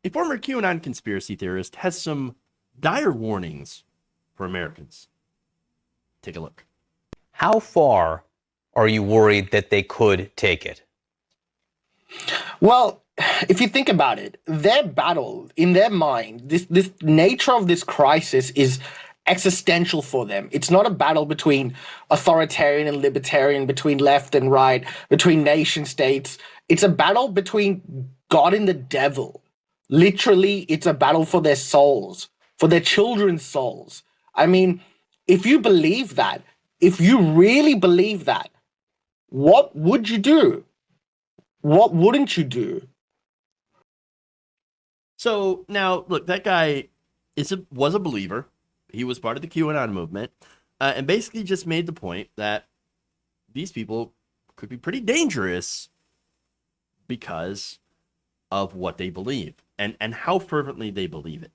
A former QAnon conspiracy theorist has some dire warnings for Americans. Take a look. How far are you worried that they could take it? Well, if you think about it, their battle in their mind, this nature of this crisis is existential for them. It's not a battle between authoritarian and libertarian, between left and right, between nation states. It's a battle between God and the devil. Literally, it's a battle for their souls, for their children's souls. I mean, if you believe that, if you really believe that, what would you do? What wouldn't you do? So now, look, that guy was a believer. He was part of the QAnon movement, and basically just made the point that these people could be pretty dangerous because of what they believe and how fervently they believe it.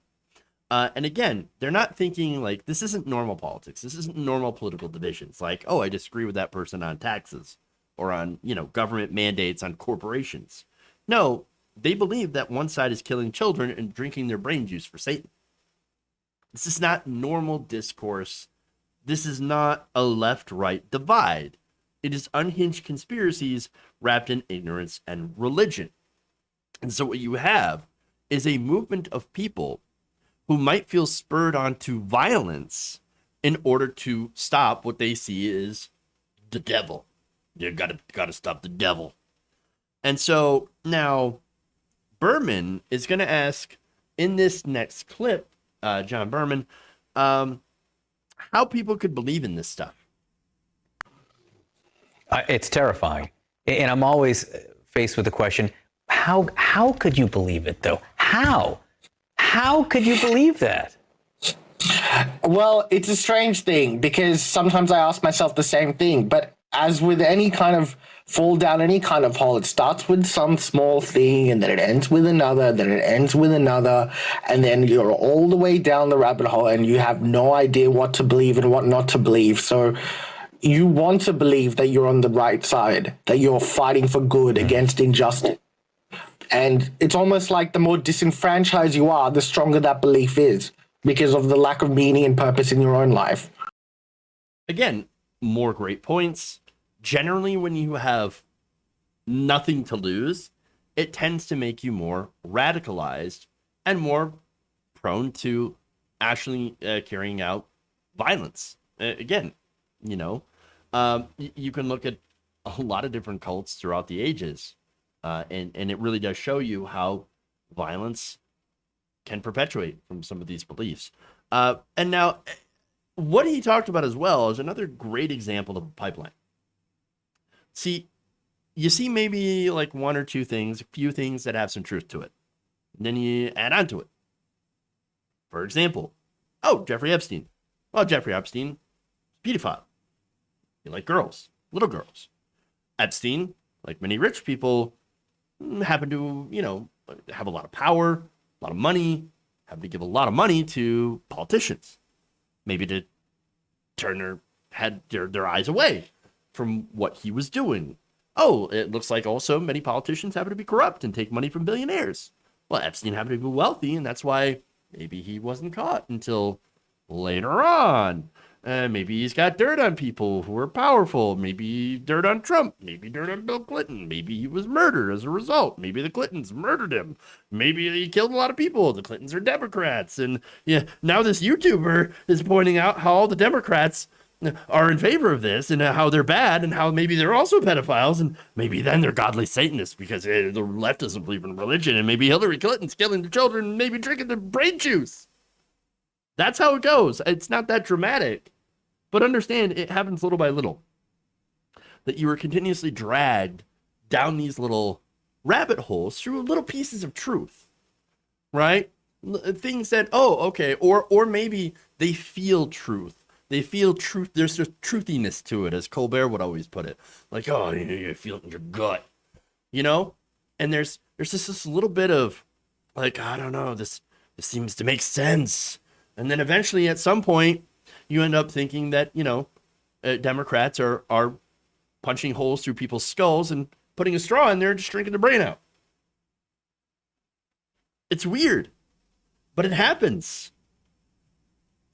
And again, they're not thinking like this isn't normal politics. This isn't normal political divisions. Like, oh, I disagree with that person on taxes or on, government mandates on corporations. No, they believe that one side is killing children and drinking their brain juice for Satan. This is not normal discourse. This is not a left-right divide. It is unhinged conspiracies wrapped in ignorance and religion. And so what you have is a movement of people who might feel spurred on to violence in order to stop what they see as the devil. You gotta stop the devil. And so now Berman is going to ask in this next clip, John Berman, how people could believe in this stuff. It's terrifying. And I'm always faced with the question, how could you believe it, though? How could you believe that? Well, it's a strange thing because sometimes I ask myself the same thing. But as with any kind of fall down any kind of hole, it starts with some small thing and then it ends with another, then it ends with another, and then you're all the way down the rabbit hole and you have no idea what to believe and what not to believe. So you want to believe that you're on the right side, that you're fighting for good against injustice. And it's almost like the more disenfranchised you are, the stronger that belief is because of the lack of meaning and purpose in your own life. Again, more great points. Generally, when you have nothing to lose, it tends to make you more radicalized and more prone to actually carrying out violence. Again, you can look at a lot of different cults throughout the ages, and it really does show you how violence can perpetuate from some of these beliefs. And now, what he talked about as well is another great example of a pipeline. See, you see maybe like one or two things, a few things that have some truth to it. And then you add on to it. For example, Jeffrey Epstein. Well, Jeffrey Epstein, pedophile. He liked girls, little girls. Epstein, like many rich people, happened to, have a lot of power, a lot of money, happened to give a lot of money to politicians. Maybe to turn their eyes away from what he was doing. Oh, it looks like also many politicians happen to be corrupt and take money from billionaires. Well, Epstein happened to be wealthy, and that's why maybe he wasn't caught until later on. Maybe he's got dirt on people who are powerful. Maybe dirt on Trump. Maybe dirt on Bill Clinton. Maybe he was murdered as a result. Maybe the Clintons murdered him. Maybe he killed a lot of people. The Clintons are Democrats. And now this YouTuber is pointing out how all the Democrats are in favor of this and how they're bad and how maybe they're also pedophiles and maybe then they're godly Satanists because the left doesn't believe in religion and maybe Hillary Clinton's killing the children and maybe drinking their brain juice. That's how it goes. It's not that dramatic. But understand, it happens little by little. That you are continuously dragged down these little rabbit holes through little pieces of truth, right? Things that, or maybe they feel truth. They feel truth. There's a truthiness to it, as Colbert would always put it. Like, you feel it in your gut, And there's just this little bit of, like, I don't know, this seems to make sense. And then eventually, at some point, you end up thinking that, Democrats are punching holes through people's skulls and putting a straw in there and just drinking the brain out. It's weird, but it happens.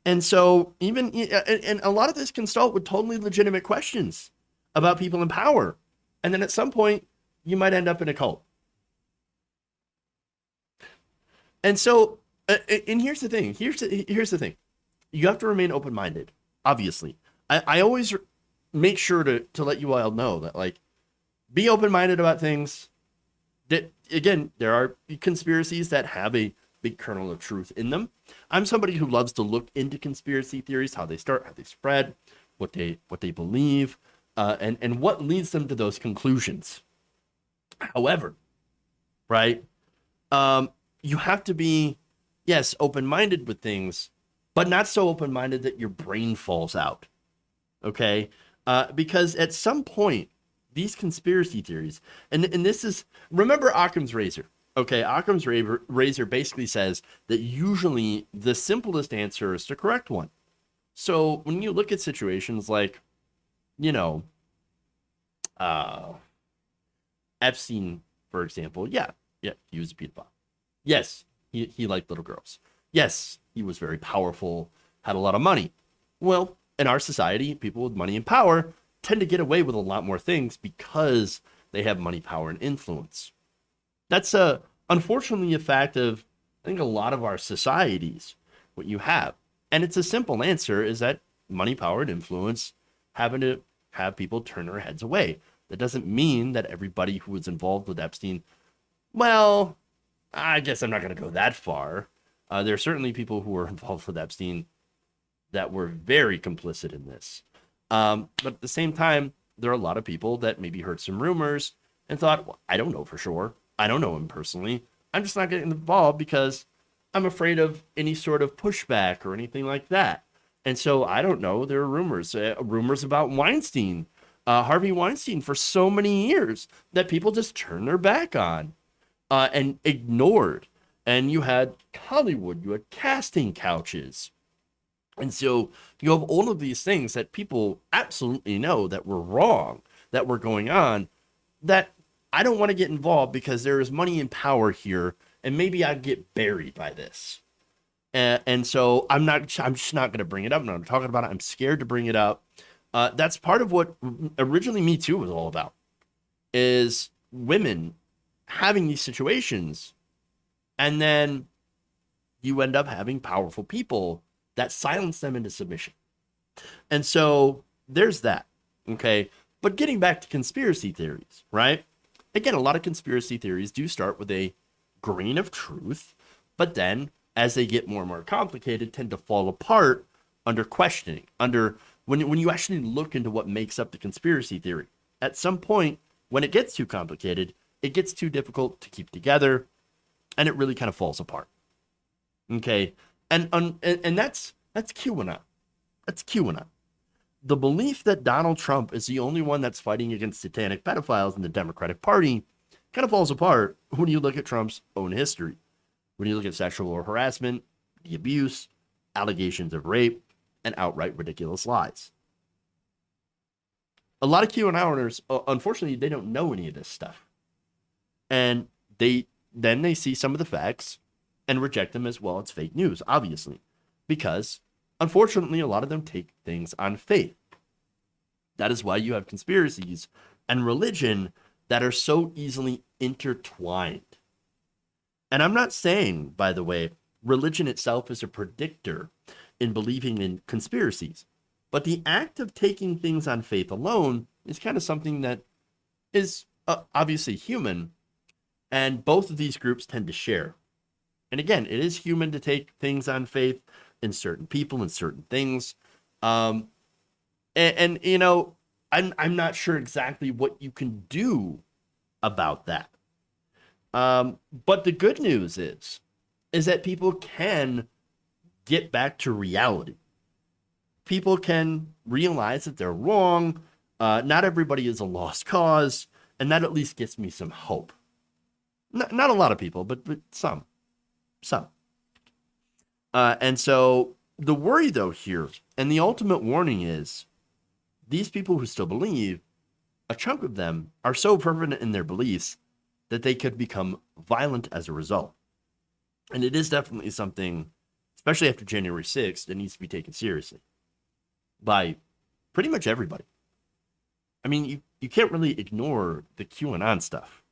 And so and a lot of this can start with totally legitimate questions about people in power. And then at some point, you might end up in a cult. And so, and here's the thing. Here's the thing. You have to remain open-minded, obviously. I always make sure to let you all know that, like, be open-minded about things. That, again, there are conspiracies that have a big kernel of truth in them. I'm somebody who loves to look into conspiracy theories, how they start, how they spread, what they believe, and what leads them to those conclusions. However, right, you have to be, yes, open-minded with things, but not so open-minded that your brain falls out. Okay, because at some point, these conspiracy theories, and this is, remember Occam's razor. Okay, Occam's razor basically says that usually the simplest answer is the correct one. So when you look at situations like, you know, Epstein, for example, yeah, he was a pedophile. Yes, he liked little girls. Yes, he was very powerful, had a lot of money. Well, in our society, people with money and power tend to get away with a lot more things because they have money, power, and influence. That's unfortunately a fact of, I think, a lot of our societies, what you have. And it's a simple answer, is that money, power, and influence happen to have people turn their heads away. That doesn't mean that everybody who was involved with Epstein, well, I guess I'm not going to go that far. There are certainly people who were involved with Epstein that were very complicit in this. But at the same time, there are a lot of people that maybe heard some rumors and thought, well, I don't know for sure. I don't know him personally. I'm just not getting involved because I'm afraid of any sort of pushback or anything like that. And so I don't know. There are rumors about Weinstein, Harvey Weinstein, for so many years that people just turned their back on and ignored. And you had Hollywood, you had casting couches. And so you have all of these things that people absolutely know that were wrong, that were going on, that I don't want to get involved because there is money and power here, and maybe I'd get buried by this. And so I'm just not going to bring it up. I'm not talking about it. I'm scared to bring it up. That's part of what originally Me Too was all about, is women having these situations, and then you end up having powerful people that silence them into submission. And so there's that. Okay. But getting back to conspiracy theories, right? Again, a lot of conspiracy theories do start with a grain of truth, but then as they get more and more complicated, tend to fall apart under questioning, under when you actually look into what makes up the conspiracy theory. At some point, when it gets too complicated, it gets too difficult to keep together, and it really kind of falls apart. Okay, and that's QAnon. That's QAnon. The belief that Donald Trump is the only one that's fighting against satanic pedophiles in the Democratic Party kind of falls apart when you look at Trump's own history. When you look at sexual harassment, the abuse, allegations of rape, and outright ridiculous lies. A lot of QAnoners, unfortunately, they don't know any of this stuff. And they see some of the facts and reject them as, well, it's fake news, obviously. Because, unfortunately, a lot of them take things on faith. That is why you have conspiracies and religion that are so easily intertwined. And I'm not saying, by the way, religion itself is a predictor in believing in conspiracies. But the act of taking things on faith alone is kind of something that is obviously human, and both of these groups tend to share. And again, it is human to take things on faith in certain people and certain things. And you know, I'm not sure exactly what you can do about that. But the good news is that people can get back to reality. People can realize that they're wrong. Not everybody is a lost cause, and that at least gives me some hope. Not a lot of people, but some. And so the worry, though, here, and the ultimate warning is, these people who still believe, a chunk of them are so fervent in their beliefs that they could become violent as a result. And it is definitely something, especially after January 6th, that needs to be taken seriously by pretty much everybody. I mean, you can't really ignore the QAnon stuff.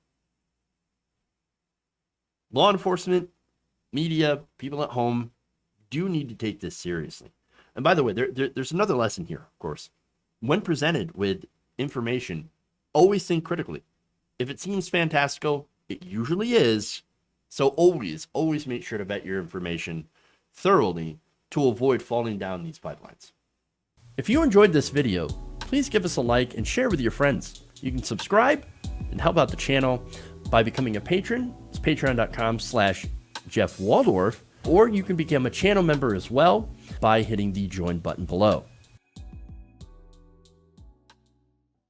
Law enforcement, media, people at home do need to take this seriously. And by the way, there's another lesson here, of course. When presented with information, always think critically. If it seems fantastical, it usually is. So always make sure to vet your information thoroughly to avoid falling down these pipelines. If you enjoyed this video, please give us a like and share with your friends. You can subscribe and help out the channel by becoming a patron. It's patreon.com/Jeff Waldorf, or you can become a channel member as well by hitting the join button below.